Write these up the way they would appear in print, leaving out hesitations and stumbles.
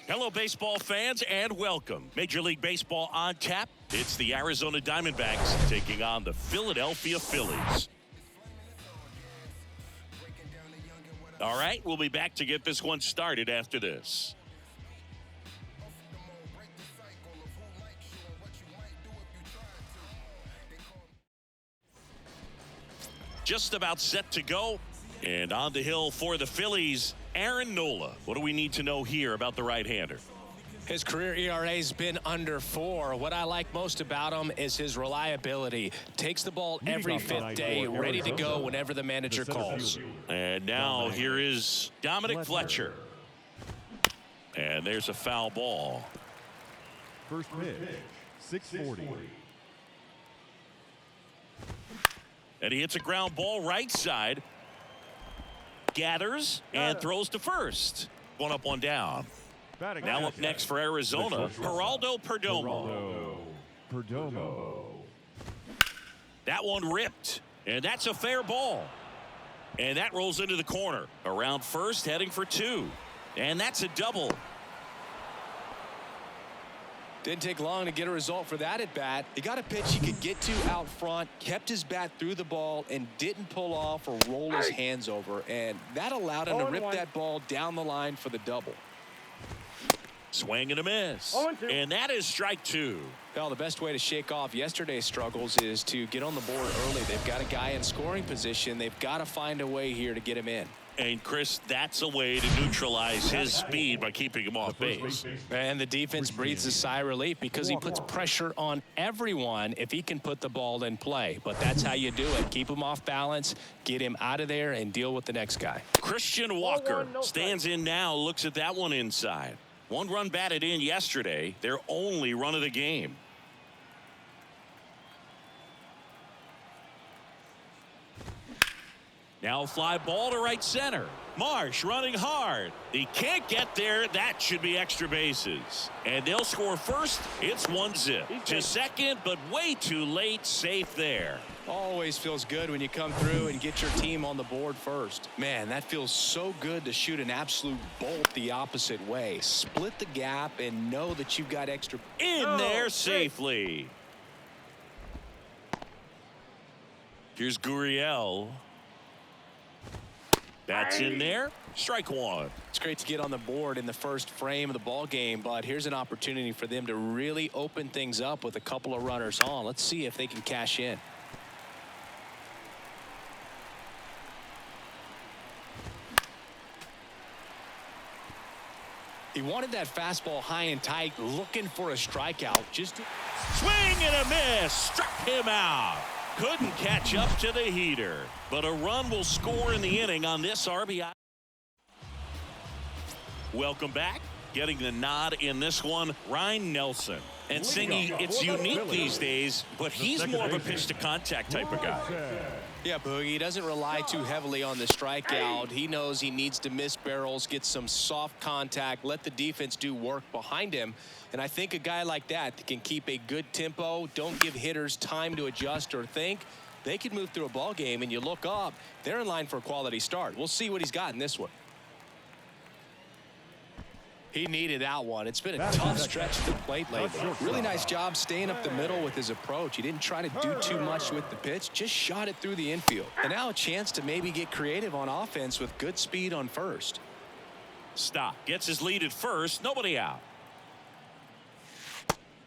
Hello, baseball fans, and welcome. Major League Baseball on tap. It's the Arizona Diamondbacks taking on the Philadelphia Phillies. All right, we'll be back to get this one started after this. Just about set to go. And on the hill for the Phillies, Aaron Nola. What do we need to know here about the right-hander? His career ERA has been under 4. What I like most about him is his reliability. Takes the ball every fifth day, ready to go whenever the manager calls. And now here is Dominic Fletcher. And there's a foul ball. First pitch, 640. And he hits a ground ball right side. Gathers and throws to first. One up, one down. Now up next for Arizona, Geraldo Perdomo. That one ripped, and that's a fair ball. And that rolls into the corner. Around first, heading for 2. And that's a double. Didn't take long to get a result for that at bat. He got a pitch he could get to out front, kept his bat through the ball, and didn't pull off or roll his hands over. And that allowed him to rip that ball down the line for the double. Swing and a miss. And that is strike 2. Well, the best way to shake off yesterday's struggles is to get on the board early. They've got a guy in scoring position. They've got to find a way here to get him in. And, Chris, that's a way to neutralize his speed by keeping him off base. And the defense breathes a sigh of relief because he puts pressure on everyone if he can put the ball in play. But that's how you do it. Keep him off balance, get him out of there, and deal with the next guy. Christian Walker stands in now, looks at that one inside. 1 run batted in yesterday, their only run of the game. Now a fly ball to right center. Marsh running hard. He can't get there. That should be extra bases. And they'll score first. It's 1-0. To second, but way too late. Safe there. Always feels good when you come through and get your team on the board first. Man, that feels so good to shoot an absolute bolt the opposite way. Split the gap and know that you've got extra. In there safely. Here's Gurriel. That's in there. Strike 1. It's great to get on the board in the first frame of the ball game, but here's an opportunity for them to really open things up with a couple of runners on. Let's see if they can cash in. He wanted that fastball high and tight, looking for a strikeout. Just swing and a miss. Struck him out. Couldn't catch up to the heater, but a run will score in the inning on this RBI. Welcome back. Getting the nod in this one, Ryan Nelson. And Singy, it's unique these days, but he's more of a pitch-to-contact type of guy. Yeah, Boogie, he doesn't rely too heavily on the strikeout. He knows he needs to miss barrels, get some soft contact, let the defense do work behind him. And I think a guy like that can keep a good tempo, don't give hitters time to adjust or think. They could move through a ball game, and you look up, they're in line for a quality start. We'll see what he's got in this one. He needed that one. It's been a tough stretch at the plate lately. Really nice job staying up the middle with his approach. He didn't try to do too much with the pitch, just shot it through the infield. And now a chance to maybe get creative on offense with good speed on first. Stop. Gets his lead at first. Nobody out.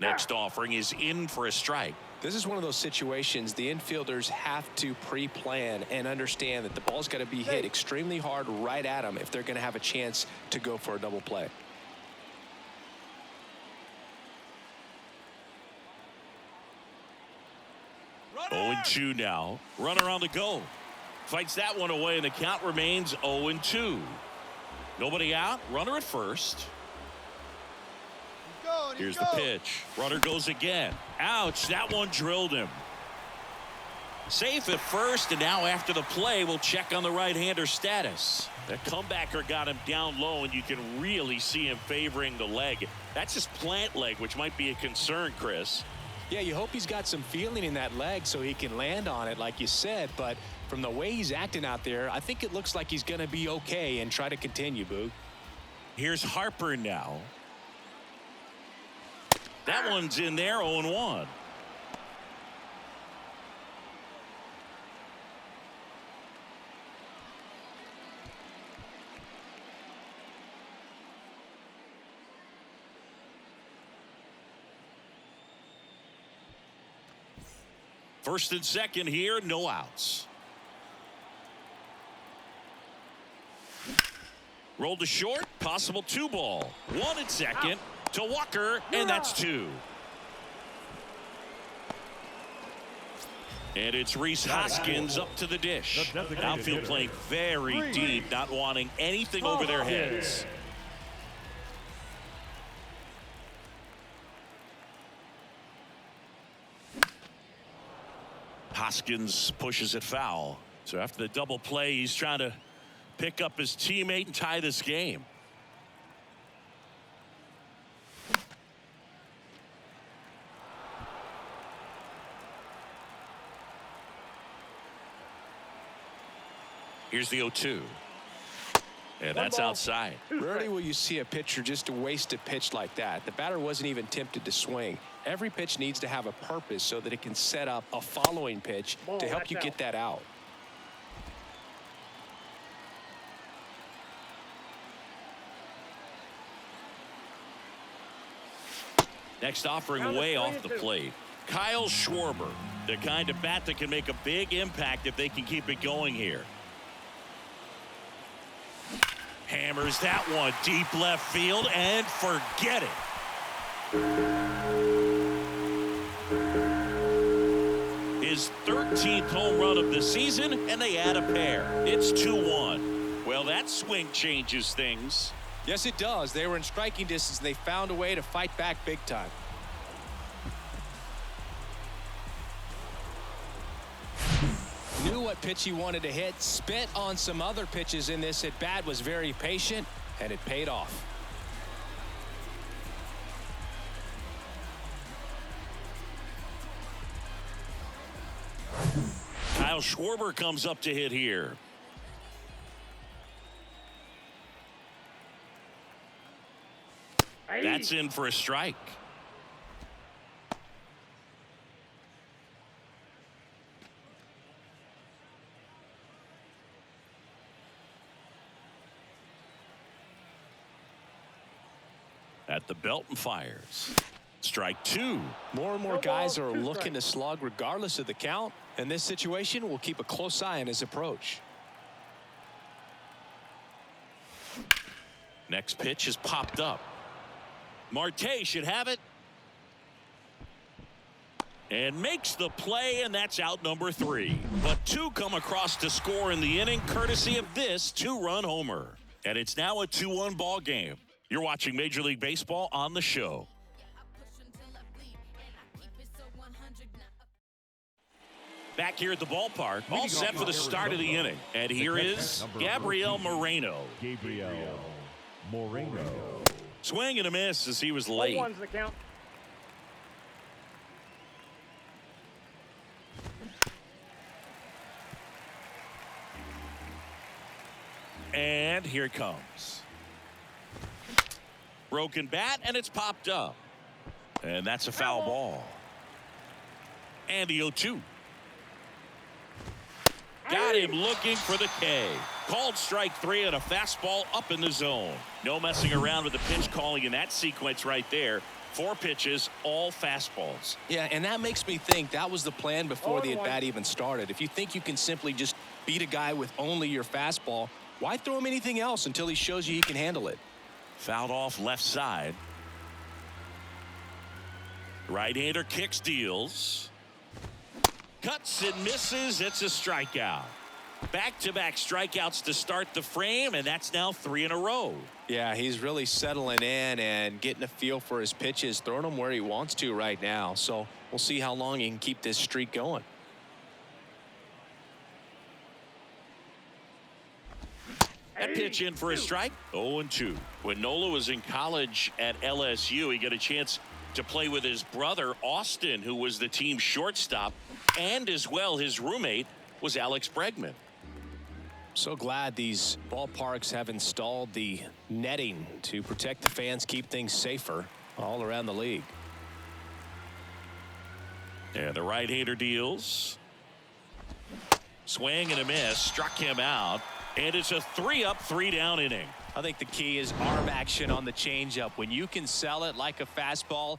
Next offering is in for a strike. This is one of those situations the infielders have to pre-plan and understand that the ball's got to be hit extremely hard right at them if they're going to have a chance to go for a double play. Runner. 0-2 now. Runner on the go. Fights that one away, and the count remains 0-2. Nobody out. Runner at first. Here's the pitch. Runner goes again. Ouch, that one drilled him. Safe at first, and now after the play, we'll check on the right-hander status. The comebacker got him down low, and you can really see him favoring the leg. That's his plant leg, which might be a concern, Chris. Yeah, you hope he's got some feeling in that leg so he can land on it, like you said. But from the way he's acting out there, I think it looks like he's going to be okay and try to continue, Boog. Here's Harper now. That one's in there, 0-1. First and second here, no outs. Rolled to short, possible 2-ball. 1 and second to Walker, and that's 2. And it's Rhys Hoskins up to the dish. Outfield playing very deep, not wanting anything over their heads. Hoskins pushes it foul. So after the double play, he's trying to pick up his teammate and tie this game. Here's the 0-2. And that's outside. Rarely will you see a pitcher just waste a pitch like that. The batter wasn't even tempted to swing. Every pitch needs to have a purpose so that it can set up a following pitch to help you get that out. Next offering way off the plate. Kyle Schwarber, the kind of bat that can make a big impact if they can keep it going here. Hammers that one deep left field and forget it. His 13th home run of the season, and they add a pair. It's 2-1. Well, that swing changes things. Yes, it does. They were in striking distance. They found a way to fight back big time. Knew what pitch he wanted to hit, spent on some other pitches in this at bat, was very patient, and it paid off. Kyle Schwarber comes up to hit here. That's in for a strike. At the belt and fires. Strike 2. More and more guys are looking to slug regardless of the count. In this situation, we'll keep a close eye on his approach. Next pitch is popped up. Marte should have it. And makes the play, and that's out number 3. But 2 come across to score in the inning, courtesy of this 2-run homer. And it's now a 2-1 ball game. You're watching Major League Baseball on the show. Back here at the ballpark, all set for the start of the inning. And here is Gabriel Moreno. Gabriel Moreno. Swing and a miss as he was late. The count. And here it comes. Broken bat, and it's popped up. And that's a foul ball. And the 0-2. Got him looking for the K. Called strike 3 and a fastball up in the zone. No messing around with the pitch calling in that sequence right there. 4 pitches, all fastballs. Yeah, and that makes me think that was the plan before the at-bat even started. If you think you can simply just beat a guy with only your fastball, why throw him anything else until he shows you he can handle it? Fouled off left side. Right-hander kicks, deals. Cuts and misses. It's a strikeout. Back-to-back strikeouts to start the frame, and that's now 3 in a row. Yeah, he's really settling in and getting a feel for his pitches, throwing them where he wants to right now. So we'll see how long he can keep this streak going. That pitch in for a strike. 0-2. When Nola was in college at LSU, he got a chance to play with his brother, Austin, who was the team shortstop, and as well his roommate was Alex Bregman. So glad these ballparks have installed the netting to protect the fans, keep things safer all around the league. And the right-hander deals. Swing and a miss. Struck him out. And it's a 3-up, 3-down inning. I think the key is arm action on the changeup. When you can sell it like a fastball.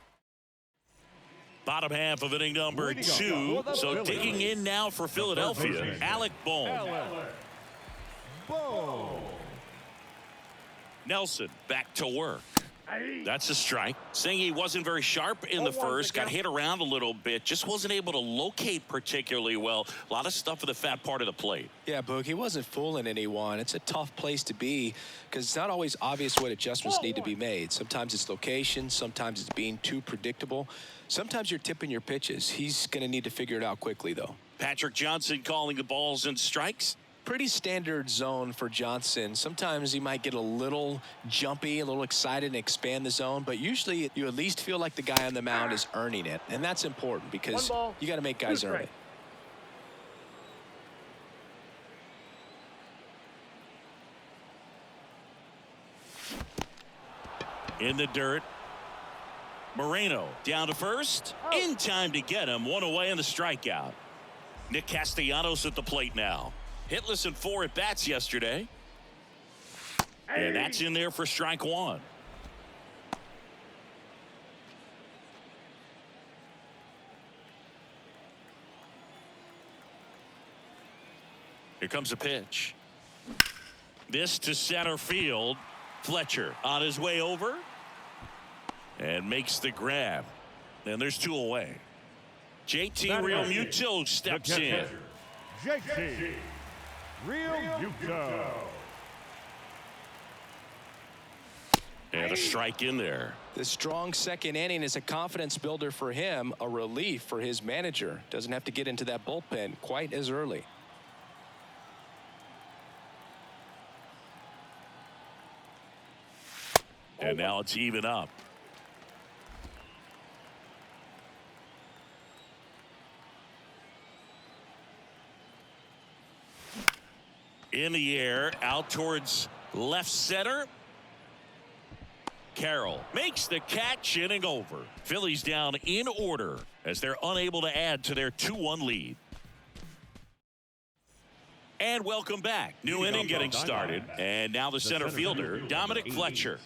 Bottom half of inning number 2. So digging in now for Philadelphia, Alec Bohm. Nelson back to work. That's a strike. Saying he wasn't very sharp in the first, got hit around a little bit, just wasn't able to locate particularly well. A lot of stuff at the fat part of the plate. Yeah, Boog, he wasn't fooling anyone. It's a tough place to be because it's not always obvious what adjustments need to be made. Sometimes it's location, sometimes it's being too predictable. Sometimes you're tipping your pitches. He's going to need to figure it out quickly, though. Patrick Johnson calling the balls and strikes. Pretty standard zone for Johnson. Sometimes he might get a little jumpy, a little excited and expand the zone, but usually you at least feel like the guy on the mound is earning it, and that's important because you got to make guys earn it. In the dirt. Moreno down to first. In time to get him. One away in the strikeout. Nick Castellanos at the plate now. Hitless in 4 at-bats yesterday. And that's in there for strike 1. Here comes a pitch. This to center field. Fletcher on his way over. And makes the grab. And there's 2 away. JT Realmuto steps in. JT Realmuto. And a strike in there. The strong second inning is a confidence builder for him, a relief for his manager. Doesn't have to get into that bullpen quite as early. And now it's even up. In the air, out towards left center. Carroll makes the catch, inning over. Phillies down in order as they're unable to add to their 2-1 lead. And welcome back. New inning getting started. And now the center fielder, Dominic Fletcher.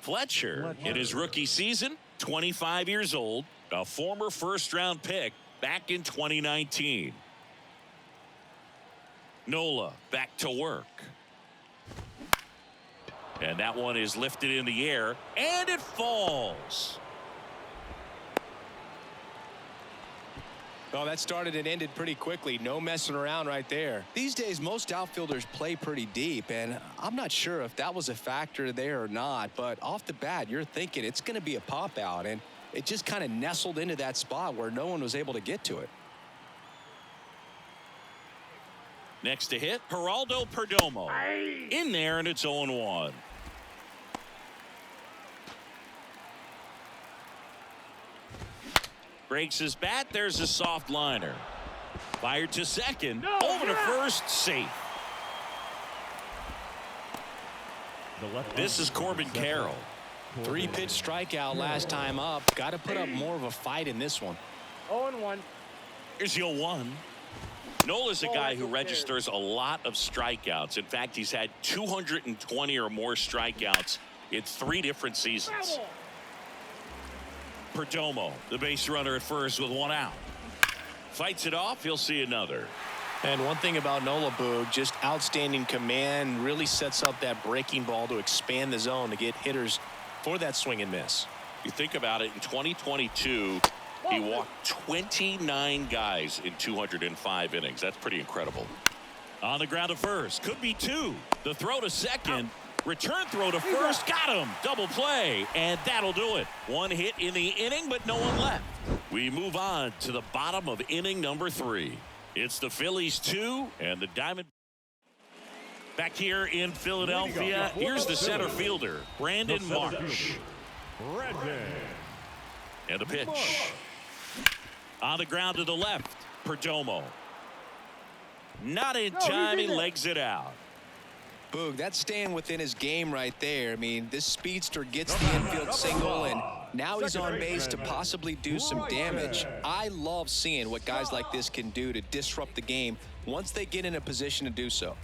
Fletcher, in his rookie season, 25 years old, a former first-round pick back in 2019. Nola back to work. And that one is lifted in the air, and it falls. Well, that started and ended pretty quickly. No messing around right there. These days, most outfielders play pretty deep, and I'm not sure if that was a factor there or not, but off the bat, you're thinking it's going to be a pop out, and it just kind of nestled into that spot where no one was able to get to it. Next to hit, Geraldo Perdomo. In there, and it's 0-1. Breaks his bat. There's a soft liner. Fired to second. Over to first. Safe. This is Corbin Carroll. 3-pitch strikeout last time up. Got to put up more of a fight in this one. 0-1. Here's the 0-1. Nola's a guy who registers a lot of strikeouts. In fact, he's had 220 or more strikeouts in 3 different seasons. Perdomo, the base runner at first with 1 out. Fights it off. He'll see another. And one thing about Nola, Boog, just outstanding command, really sets up that breaking ball to expand the zone to get hitters for that swing and miss. You think about it, in 2022, he walked 29 guys in 205 innings. That's pretty incredible. On the ground to first. Could be 2. The throw to second. Return throw to first. Got him. Double play. And that'll do it. 1 hit in the inning, but no one left. We move on to the bottom of inning number 3. It's the Phillies 2 and the Diamond. Back here in Philadelphia, here's the center fielder, Brandon Marsh. And the pitch. On the ground to the left, Perdomo. Not in time, he legs it out. Boog, that's staying within his game right there. I mean, this speedster gets the infield single, and now he's on base to possibly do some damage. I love seeing what guys like this can do to disrupt the game once they get in a position to do so.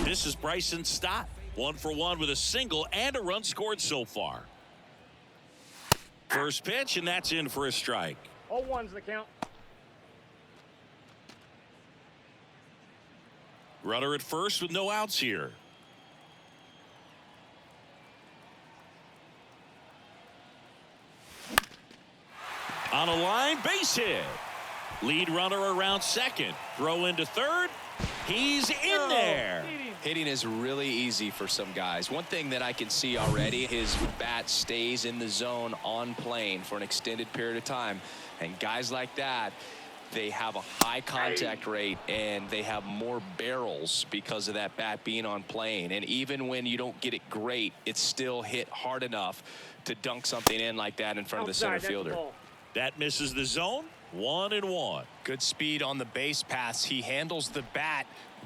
This is Bryson Stott. 1 for 1 with a single and a run scored so far. First pitch, and that's in for a strike. 0-1's the count. Runner at first with no outs here. On a line, base hit. Lead runner around second. Throw into third. He's in there. Hitting is really easy for some guys. One thing that I can see already, his bat stays in the zone on plane for an extended period of time. And guys like that, they have a high contact rate and they have more barrels because of that bat being on plane. And even when you don't get it great, it's still hit hard enough to dunk something in like that in front of the center fielder. That misses the zone. 1-1. Good speed on the base pass. He handles the bat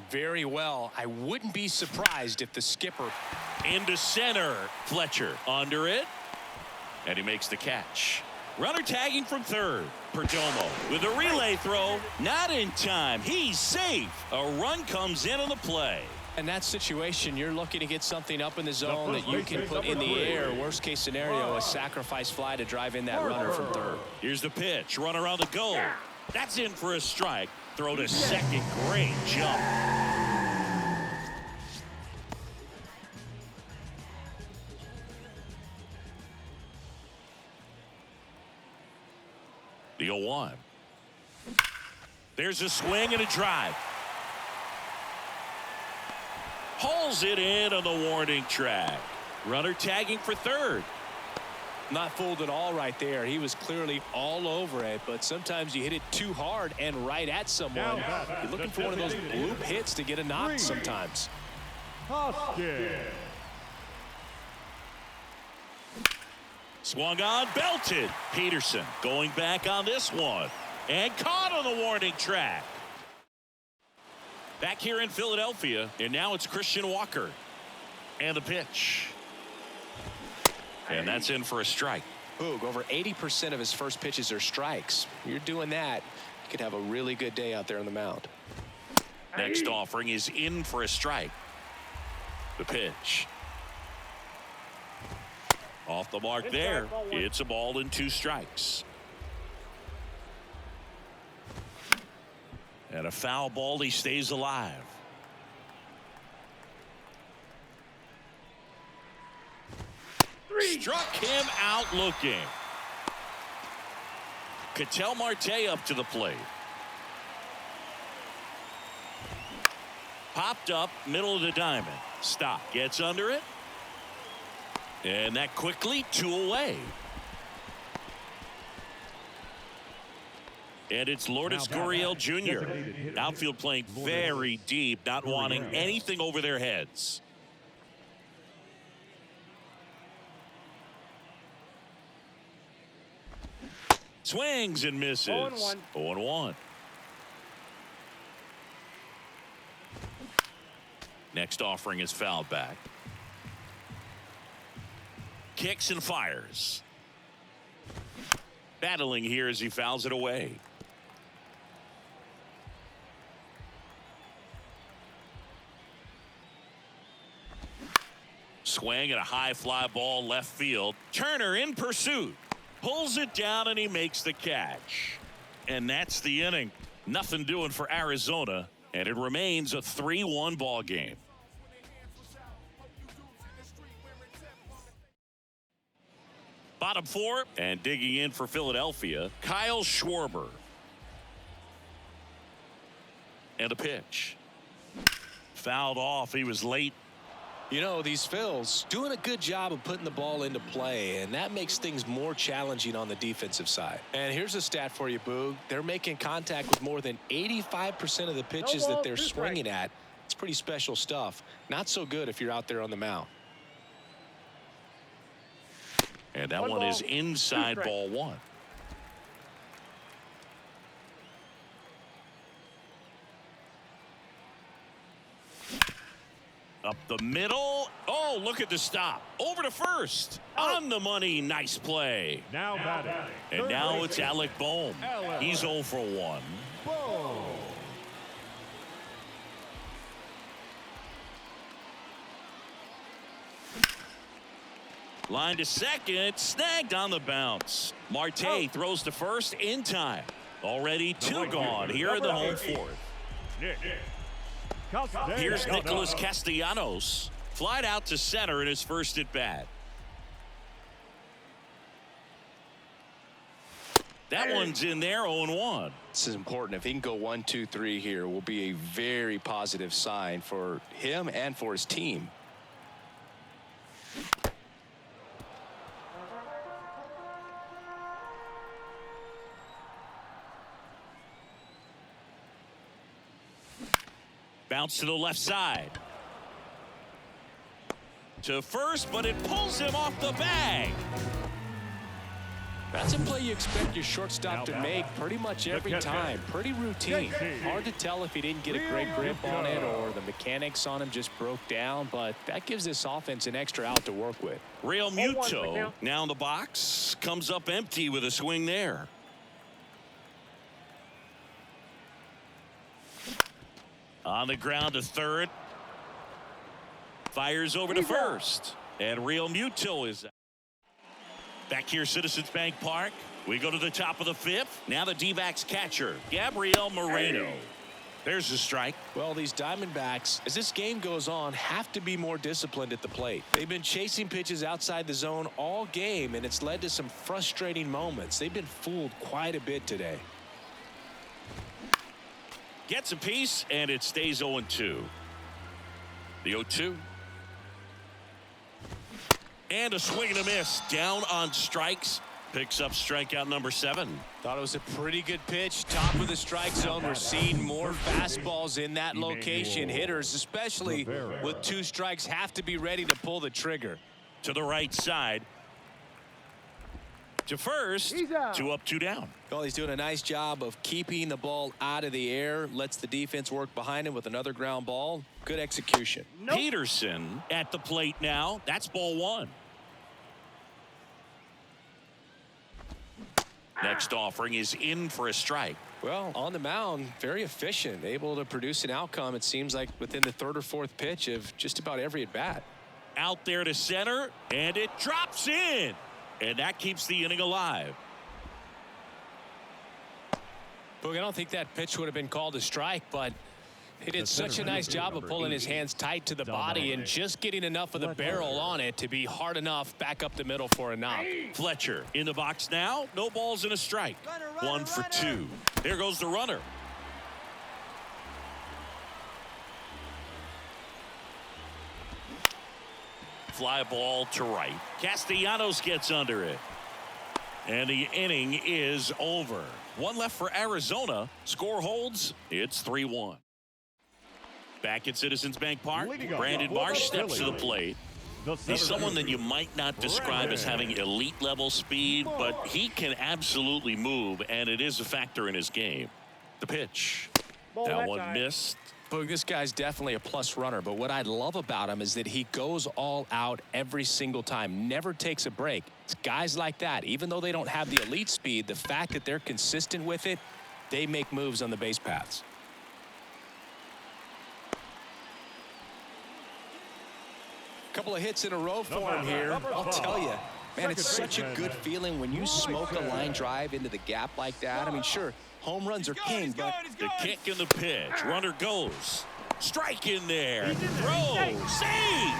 very well. I wouldn't be surprised if the skipper. Into center. Fletcher under it. And he makes the catch. Runner tagging from third. Perdomo with a relay throw. Not in time. He's safe. A run comes in on the play. In that situation, you're looking to get something up in the zone that you can put in the air. Worst case scenario, a sacrifice fly to drive in that runner from third. Here's the pitch. Runner on the go. That's in for a strike. Throw to second. Great jump. The 0-1. There's a swing and a drive. Hauls it in on the warning track. Runner tagging for third. Not fooled at all right there. He was clearly all over it, but sometimes you hit it too hard and right at someone. You're looking for one of those bloop hits to get a knock sometimes. Hoskins. Swung on, belted. Peterson going back on this one. And caught on the warning track. Back here in Philadelphia, and now it's Christian Walker. And the pitch. And that's in for a strike. Boog, over 80% of his first pitches are strikes. You're doing that, you could have a really good day out there on the mound. Next offering is in for a strike. The pitch. Off the mark there. It's a ball and 2 strikes. And a foul ball. He stays alive. Struck him out looking. Ketel Marte up to the plate. Popped up middle of the diamond. Stop. Gets under it. And that quickly 2 away. And it's Lourdes Gurriel Jr. Outfield playing very deep, not wanting anything over their heads. Swings and misses. 0-1. Next offering is fouled back. Kicks and fires. Battling here as he fouls it away. Swing and a high fly ball left field. Turner in pursuit. Pulls it down and he makes the catch. And that's the inning. Nothing doing for Arizona. And it remains a 3-1 ball game. Bottom 4 and digging in for Philadelphia, Kyle Schwarber. And a pitch. Fouled off. He was late. You know, these Phils doing a good job of putting the ball into play, and that makes things more challenging on the defensive side. And here's a stat for you, Boog. They're making contact with more than 85% of the pitches that they're swinging at. It's pretty special stuff. Not so good if you're out there on the mound. And that one is inside ball 1. Up the middle. Oh, look at the stop. Over to first. On the money. Nice play. Now batting. And now it's Alec Bohm. He's 0 for 1. Boom. Line to second. Snagged on the bounce. Marte throws to first in time. Already 2 gone here in the home fourth. Here's Nicholas Castellanos. Flied out to center in his first at bat. That one's in there, 0-1. This is important. If he can go 1, 2, 3 here, will be a very positive sign for him and for his team. Bounce to the left side. To first, but it pulls him off the bag. That's a play you expect your shortstop to make pretty much every time. Pretty routine. Hard to tell if he didn't get a great grip on it or the mechanics on him just broke down, but that gives this offense an extra out to work with. Real Muto now in the box. Comes up empty with a swing there. On the ground to third. Fires over to first. And Real Muto is back here, Citizens Bank Park. We go to the top of the fifth. Now the D-backs catcher, Gabriel Moreno. There's the strike. Well, these Diamondbacks, as this game goes on, have to be more disciplined at the plate. They've been chasing pitches outside the zone all game, and it's led to some frustrating moments. They've been fooled quite a bit today. Gets a piece, and it stays 0-2. The 0-2. And a swing and a miss. Down on strikes. Picks up strikeout number 7. Thought it was a pretty good pitch. Top of the strike zone. We're seeing more fastballs in that location. Hitters, especially with 2 strikes, have to be ready to pull the trigger. To the right side. To first. 2 up, 2 down. Well, he's doing a nice job of keeping the ball out of the air. Lets the defense work behind him with another ground ball. Good execution. Peterson at the plate now. That's ball 1. Next offering is in for a strike. Well, on the mound, very efficient, able to produce an outcome, it seems like, within the 3rd or 4th pitch of just about every at bat. Out there to center, and it drops in. And that keeps the inning alive. Boog, I don't think that pitch would have been called a strike, but he did such a nice job of pulling his hands tight to the body and just getting enough of the barrel on it to be hard enough back up the middle for a knock. Fletcher in the box now. No balls and a strike. 1 for 2. There goes the runner. Fly ball to right. Castellanos gets under it. And the inning is over. 1 left for Arizona. Score holds. It's 3-1. Back at Citizens Bank Park, Brandon Marsh steps to the plate. He's someone that you might not describe as having elite level speed, but he can absolutely move, and it is a factor in his game. The pitch. That one missed. Boog, this guy's definitely a plus runner, but what I love about him is that he goes all out every single time, never takes a break. It's guys like that, even though they don't have the elite speed, the fact that they're consistent with it, they make moves on the base paths. Couple of hits in a row for him here. I'll tell you, man, it's such a good feeling when you smoke a line drive into the gap like that. I mean, sure, home runs are king, but the kick and the pitch. Runner goes. Strike in there. Throw. Save.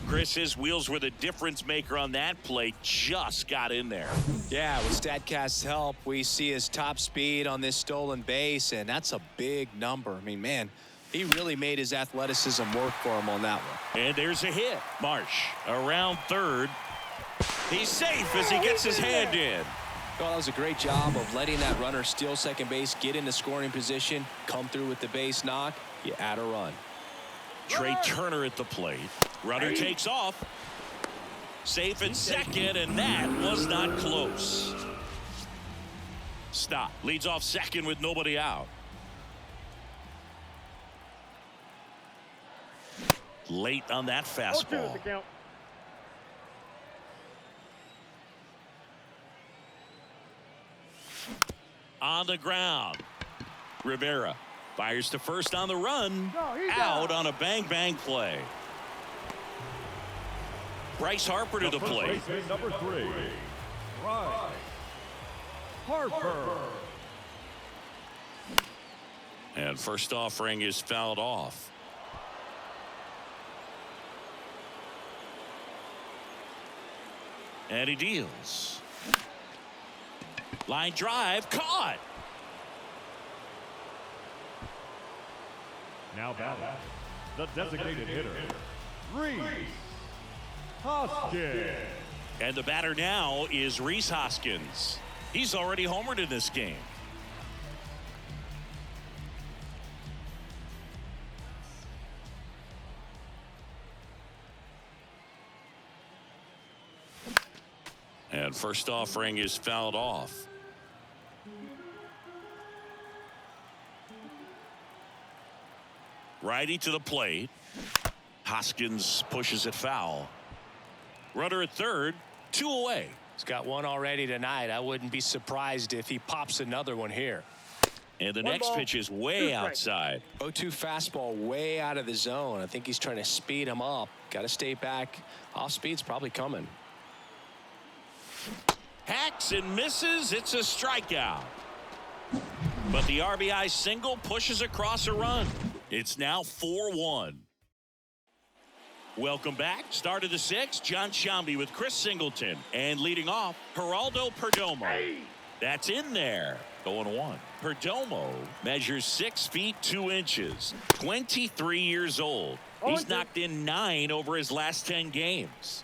Chris, his wheels were the difference maker on that play. Just got in there. Yeah, with StatCast's help, we see his top speed on this stolen base, and that's a big number. I mean, man, he really made his athleticism work for him on that one. And there's a hit. Marsh around third. He's safe as he gets his hand in. Well, that was a great job of letting that runner steal second base, get into scoring position, come through with the base knock. You add a run. Trey Turner at the plate. Runner takes off. Safe at second, and that was not close. Stop. Leads off second with nobody out. late on that 0-2 fastball. is the count. On the ground. Rivera fires to first on the run. No, he's Out out. on a bang play. Bryce Harper to the plate. Baseman number 3. Bryce Harper. And first offering is fouled off. And he deals. Line drive caught. Now batting, the designated hitter, Rhys Hoskins. And the batter now is Rhys Hoskins. He's already homered in this game. And first offering is fouled off. Righty to the plate. Hoskins pushes it foul. Runner at third, 2 away. He's got one already tonight. I wouldn't be surprised if he pops another one here. And the One next ball, pitch is 2 way strikes. outside. 0-2 fastball way out of the zone. I think he's trying to speed him up. Got to stay back. Off speed's probably coming. Hacks and misses. It's a strikeout. But the RBI single pushes across a run. It's now 4-1. Welcome back. Start of the 6th. John Sciambi with Chris Singleton. And leading off, Geraldo Perdomo. That's in there. 0-1. Perdomo measures 6 feet 2 inches. 23 years old. He's 0-2. knocked in 9 over his last 10 games.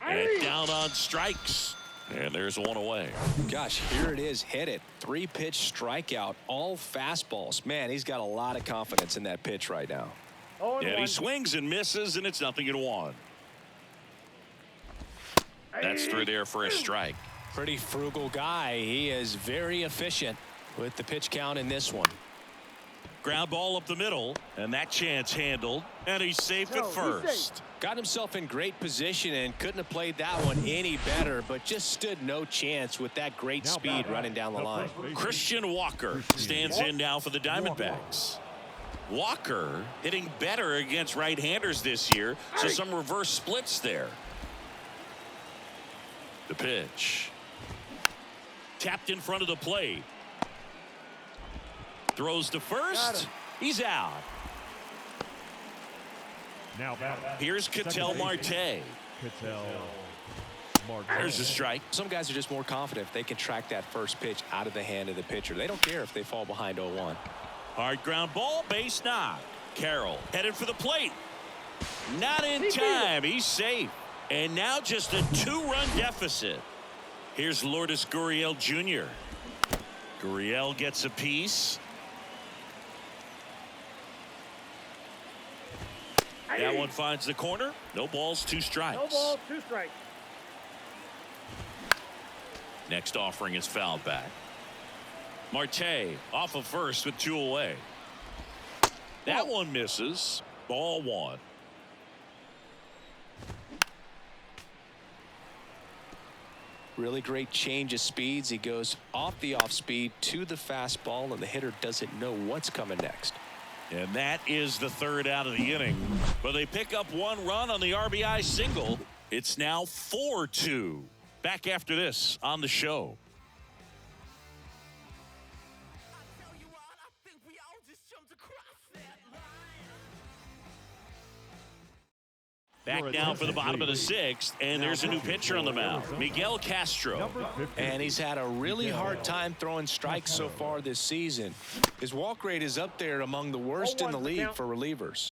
And down on strikes. And there's 1 away. Gosh, here it is. Hit it. 3-pitch strikeout. All fastballs. Man, he's got a lot of confidence in that pitch right now. 0-1. And he swings and misses, and it's 0-1. That's through there for a strike. Pretty frugal guy. He is very efficient with the pitch count in this one. Ground ball up the middle, and that chance handled, and he's safe at he's first. Got himself in great position and couldn't have played that one any better, but just stood no chance with that great Now speed batting, running down the line. first baseman, Christian Walker stands in now for the Diamondbacks. Walker hitting better against right-handers this year, so some reverse splits there. The pitch. Tapped in front of the plate. Throws to Got first. him. He's out. Now batting, Here's Ketel Second Marte. baseman, Ketel Marte. There's a strike. Some guys are just more confident if they can track that first pitch out of the hand of the pitcher. They don't care if they fall behind 0-1. Hard ground ball, base knock. Carroll headed for the plate. Not in He beat time. He's safe. And now just a 2-run deficit. Here's Lourdes Gurriel Jr. Gurriel gets a piece. That one finds the corner. No balls, 2 strikes. No balls, 2 strikes. Next offering is fouled back. Marte off of first with 2 away. That one misses. Ball 1. Really great change of speeds. He goes off the off speed to the fastball, and the hitter doesn't know what's coming next. And that is the 3rd out of the inning. But they pick up 1 run on the RBI single. It's now 4-2. Back after this on the show. Back now for the bottom of the 6th, and there's a new pitcher on the mound, Miguel Castro. Number 50. And he's had a really hard time throwing strikes so far this season. His walk rate is up there among the worst in the 0-1 league count. for relievers.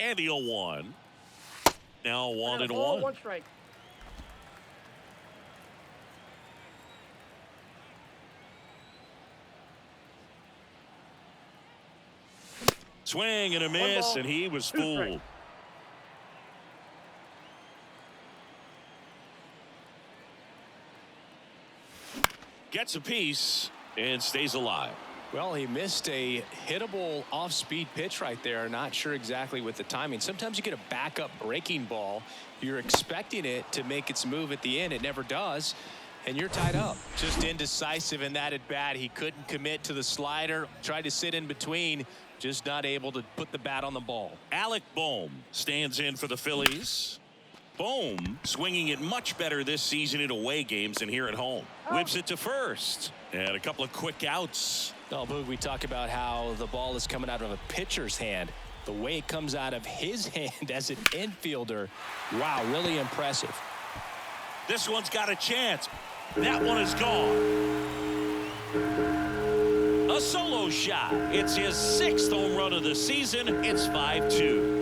And the 0-1. Now 1-1. 1 strike. Swing and a miss, and he was fooled. Gets a piece and stays alive. Well, he missed a hittable off-speed pitch right there. Not sure exactly with the timing. Sometimes you get a backup breaking ball. You're expecting it to make its move at the end. It never does. And you're tied up. Just indecisive in that at bat. He couldn't commit to the slider. Tried to sit in between. Just not able to put the bat on the ball. Alec Bohm stands in for the Phillies. Bohm swinging it much better this season in away games than here at home. Whips it to first. And a couple of quick outs. Oh, Boog, we talk about how the ball is coming out of a pitcher's hand. The way it comes out of his hand as an infielder. Wow, really impressive. This one's got a chance. That one is gone. A solo shot. It's his 6th home run of the season. It's 5-2.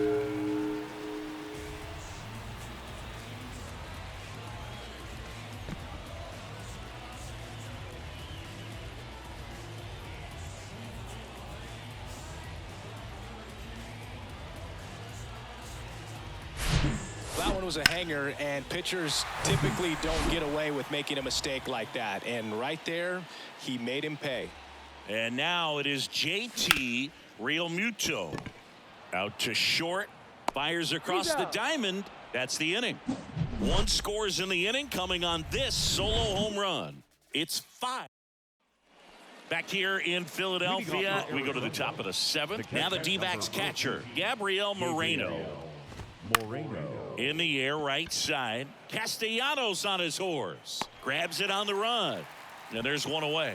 That one was a hanger, and pitchers typically don't get away with making a mistake like that. And right there, he made him pay. And now it is JT Realmuto. Out to short. Fires across the diamond. That's the inning. 1 scores in the inning coming on this solo home run. It's 5. Back here in Philadelphia, we go to the top of the 7th. Now the D-backs catcher, Gabriel Moreno. In the air, right side. Castellanos on his horse. Grabs it on the run. And there's one away.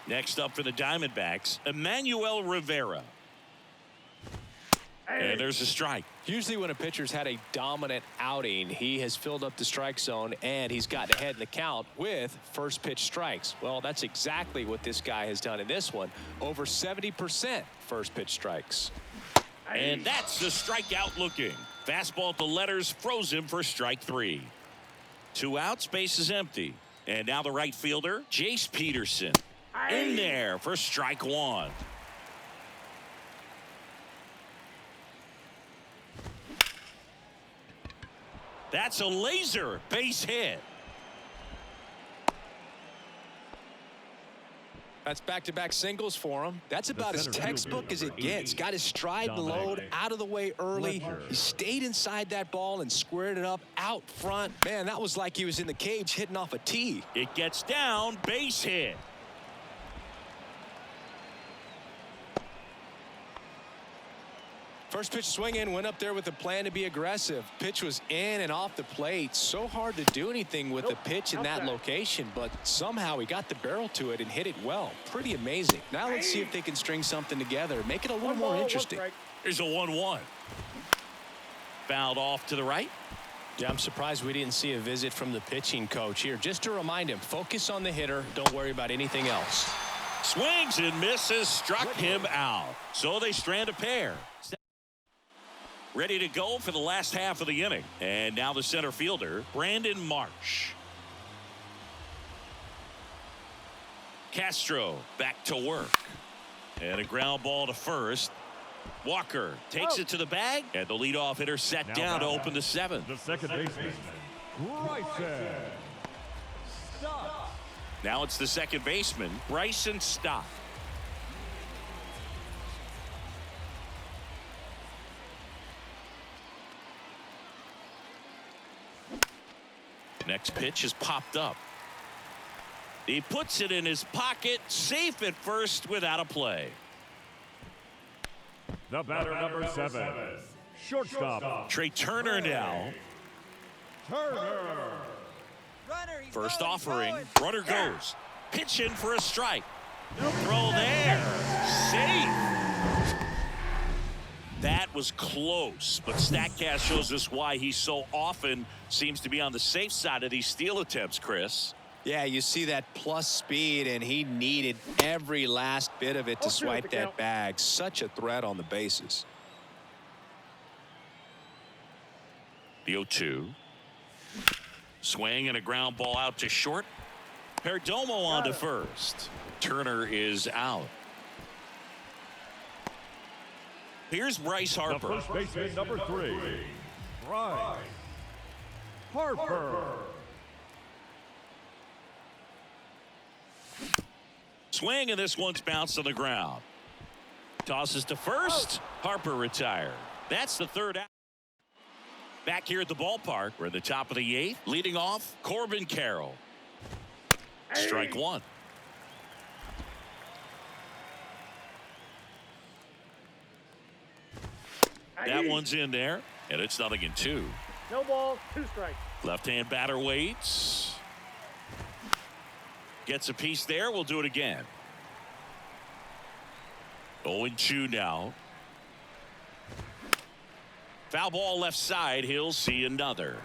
Next up for the Diamondbacks, Emmanuel Rivera. And there's a strike. Usually when a pitcher's had a dominant outing, he has filled up the strike zone and he's gotten ahead in the count with first pitch strikes. Well, that's exactly what this guy has done in this one. Over 70% first pitch strikes. And that's the strikeout looking. Fastball at the letters, froze him for strike 3. 2 outs, base is empty. And now the right fielder, Jace Peterson. In there for strike 1. That's a laser base hit. That's back-to-back singles for him. That's about as textbook as it gets. Got his stride and load out of the way early. He stayed inside that ball and squared it up out front. Man, that was like he was in the cage hitting off a tee. It gets down, base hit. First pitch swinging, went up there with a plan to be aggressive. Pitch was in and off the plate. So hard to do anything with a pitch in that location, but somehow he got the barrel to it and hit it well. Pretty amazing. Now let's see if they can string something together, make it a little more interesting. Here's a 1-1. Fouled off to the right. Yeah, I'm surprised we didn't see a visit from the pitching coach here. Just to remind him, focus on the hitter. Don't worry about anything else. Swings and misses, struck him out. So they strand a pair. Ready to go for the last half of the inning. And now the center fielder, Brandon Marsh. Castro back to work. And a ground ball to first. Walker takes it to the bag. And the leadoff hitter set down to open the 7th. The second baseman, Bryson Stott. Now it's the second baseman, Bryson Stott. Next pitch is popped up. He puts it in his pocket, safe at first without a play. The batter, number 7, shortstop, Trey Turner now. First offering, runner goes. Pitch in for a strike. Throw there. Safe. That was close, but StatCast shows us why he so often seems to be on the safe side of these steal attempts, Chris. Yeah, you see that plus speed, and he needed every last bit of it to swipe that bag. Such a threat on the bases. The 0-2. Swing and a ground ball out to short. Perdomo on to first. Turner is out. Here's Bryce The Harper. first baseman, number 3, Bryce Harper. Swing, and this one's bounced on the ground. Tosses to first. Harper retired. That's the third out. Back here at the ballpark, we're at the top of the 8th. Leading off, Corbin Carroll. Strike one. That one's in there, and it's 0-2. No balls, 2 strikes. Left-hand batter waits. Gets a piece there. We'll do it again. 0-2 now. Foul ball left side. He'll see another.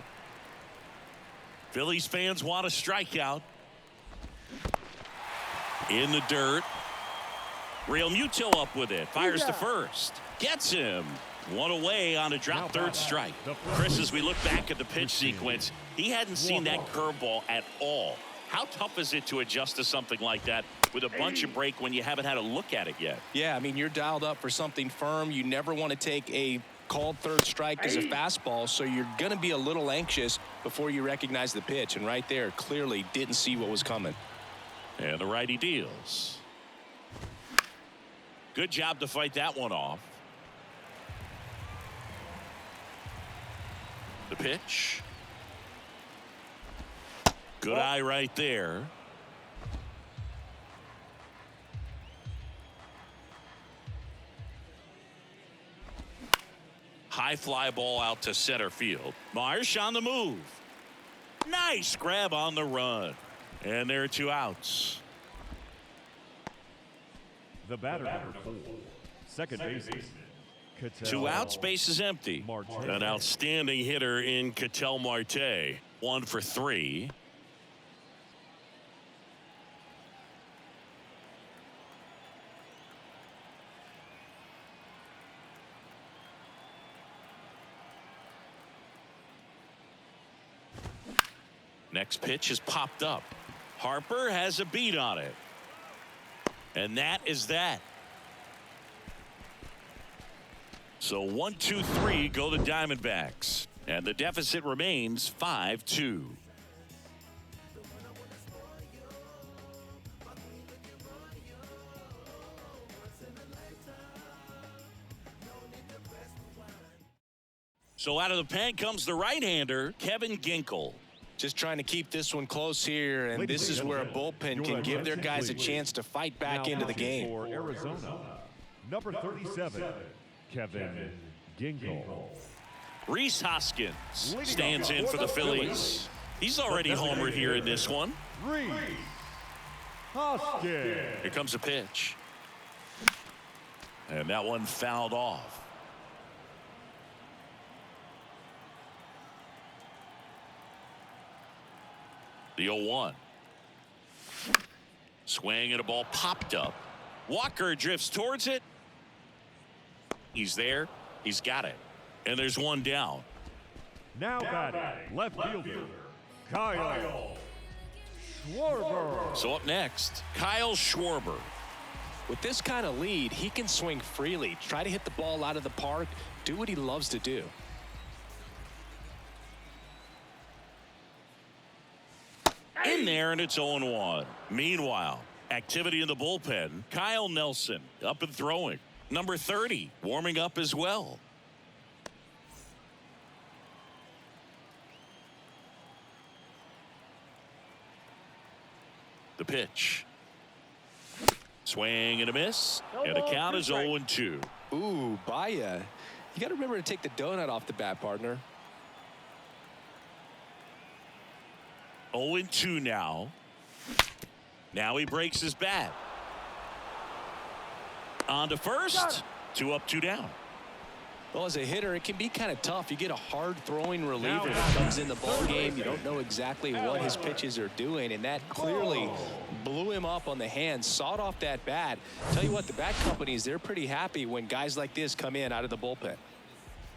Phillies fans want a strikeout. In the dirt. Real Muto up with it. Fires to first. Gets him. One away on a drop, third strike. Chris, as we look back at the pitch sequence, he hadn't seen that curveball at all. How tough is it to adjust to something like that with a bunch of break when you haven't had a look at it yet? Yeah, I mean, you're dialed up for something firm. You never want to take a called third strike as a fastball, so you're going to be a little anxious before you recognize the pitch. And right there, clearly didn't see what was coming. And the righty deals. Good job to fight that one off. The pitch. Good eye right there. High fly ball out to center field. Marsh on the move. Nice grab on the run. And there are 2 outs. The batter, number 4, second baseman, Ketel 2 outs, base is empty. Marte. An outstanding hitter in Ketel Marte. 1 for 3. Next pitch is popped up. Harper has a beat on it. And that is that. So 1, 2, 3 go the Diamondbacks. And the deficit remains 5-2. So out of the pen comes the right-hander, Kevin Ginkel. Just trying to keep this one close here, and this is where a bullpen can give their guys a chance to fight back into the game. For Arizona, number 37, Kevin Ginkel. Rhys Hoskins stands in for the Phillies. He's already homered here in this one. Rhys Hoskins. Here comes a pitch. And that one fouled off. The 0-1. Swing and a ball popped up. Walker drifts towards it. He's there. He's got it. And there's one down. Now batting, left fielder, Kyle Schwarber. So up next, Kyle Schwarber. With this kind of lead, he can swing freely, try to hit the ball out of the park, do what he loves to do. In there, and it's 0-1. Meanwhile, activity in the bullpen. Kyle Nelson up and throwing. Number 30 warming up as well. The pitch. Swing and a miss. And the count is 0-2. Ooh, Baya. You got to remember to take the donut off the bat, partner. 0-2 now. Now he breaks his bat. On to first. 2 up, 2 down. Well, as a hitter, it can be kind of tough. You get a hard-throwing reliever that comes in the ball game. You don't know exactly what his pitches are doing, and that clearly blew him up on the hands, sawed off that bat. Tell you what, the bat companies, they're pretty happy when guys like this come in out of the bullpen.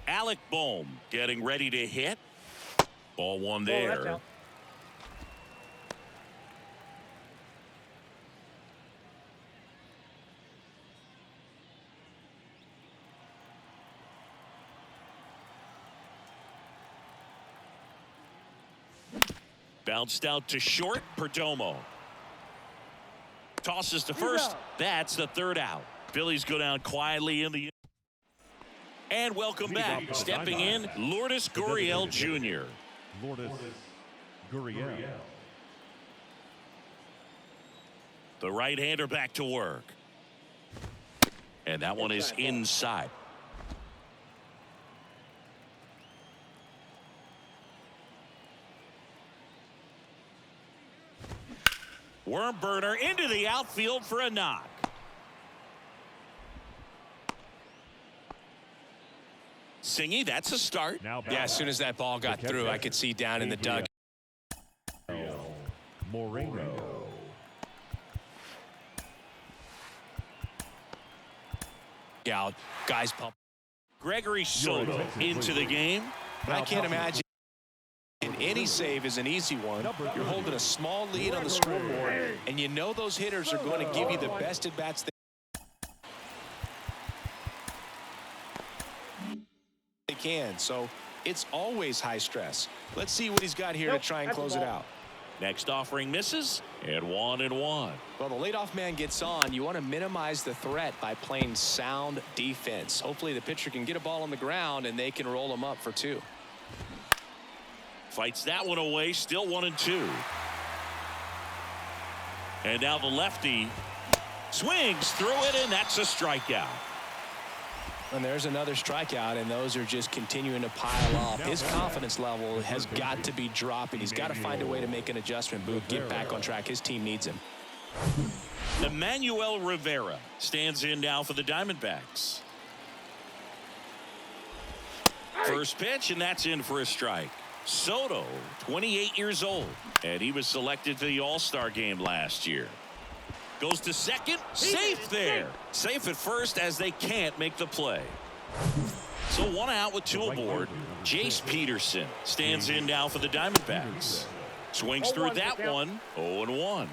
Alec Bohm getting ready to hit. Ball one there. Bounced out to short. Perdomo tosses to first. That's the third out. Phillies go down quietly in the. And welcome back. Stepping in, Lourdes Gurriel Jr. Lourdes Gurriel. The right-hander back to work. And that one is inside. Worm burner into the outfield for a knock. Singy, that's a start. Now Yeah, as soon as that ball got through, I could see down in the dugout. Moreno. Guys pump. Gregory Soto into the game. I can't imagine any save is an easy one. You're holding a small lead on the scoreboard, and you know those hitters are going to give you the best at bats they can. So it's always high stress. Let's see what he's got here to try and close it out. Next offering misses, and 1-1. Well, the leadoff man gets on. You want to minimize the threat by playing sound defense. Hopefully the pitcher can get a ball on the ground and they can roll him up for 2. Fights that one away, still 1-2. And now the lefty swings through it, and that's a strikeout. And there's another strikeout, and those are just continuing to pile up. His confidence level has got to be dropping. He's got to find a way to make an adjustment, Boog, get back on track. His team needs him. Emmanuel Rivera stands in now for the Diamondbacks. First pitch, and that's in for a strike. Soto, 28 years old, and he was selected to the All-Star game last year. Goes to second, safe there. Safe at first as they can't make the play. So 1 out with 2 aboard. Jace Peterson stands in now for the Diamondbacks. Swings through that one, 0-1.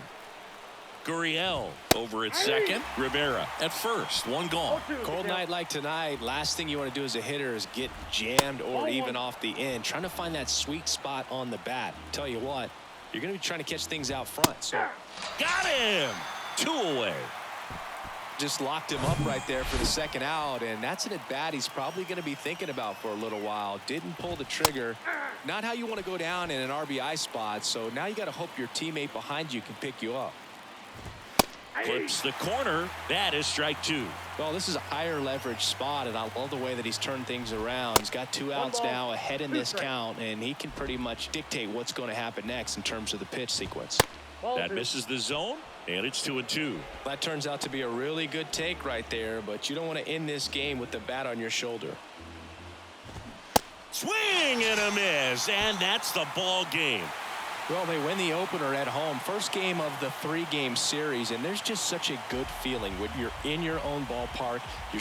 Gurriel over at second. Rivera at first, 1 gone. Cold night like tonight, last thing you want to do as a hitter is get jammed or even off the end. Trying to find that sweet spot on the bat. Tell you what, you're going to be trying to catch things out front. So got him. 2 away. Just locked him up right there for the second out, and that's an at-bat he's probably going to be thinking about for a little while. Didn't pull the trigger. Not how you want to go down in an RBI spot, so now you got to hope your teammate behind you can pick you up. Clips the corner. That is strike 2. Well, this is a higher leverage spot, and I love the way that he's turned things around. He's got 2 outs now ahead in this count, and he can pretty much dictate what's going to happen next in terms of the pitch sequence. That misses the zone, and it's 2-2. That turns out to be a really good take right there, but you don't want to end this game with the bat on your shoulder. Swing and a miss, and that's the ball game. Well, they win the opener at home. First game of the 3-game series, and there's just such a good feeling when you're in your own ballpark. You're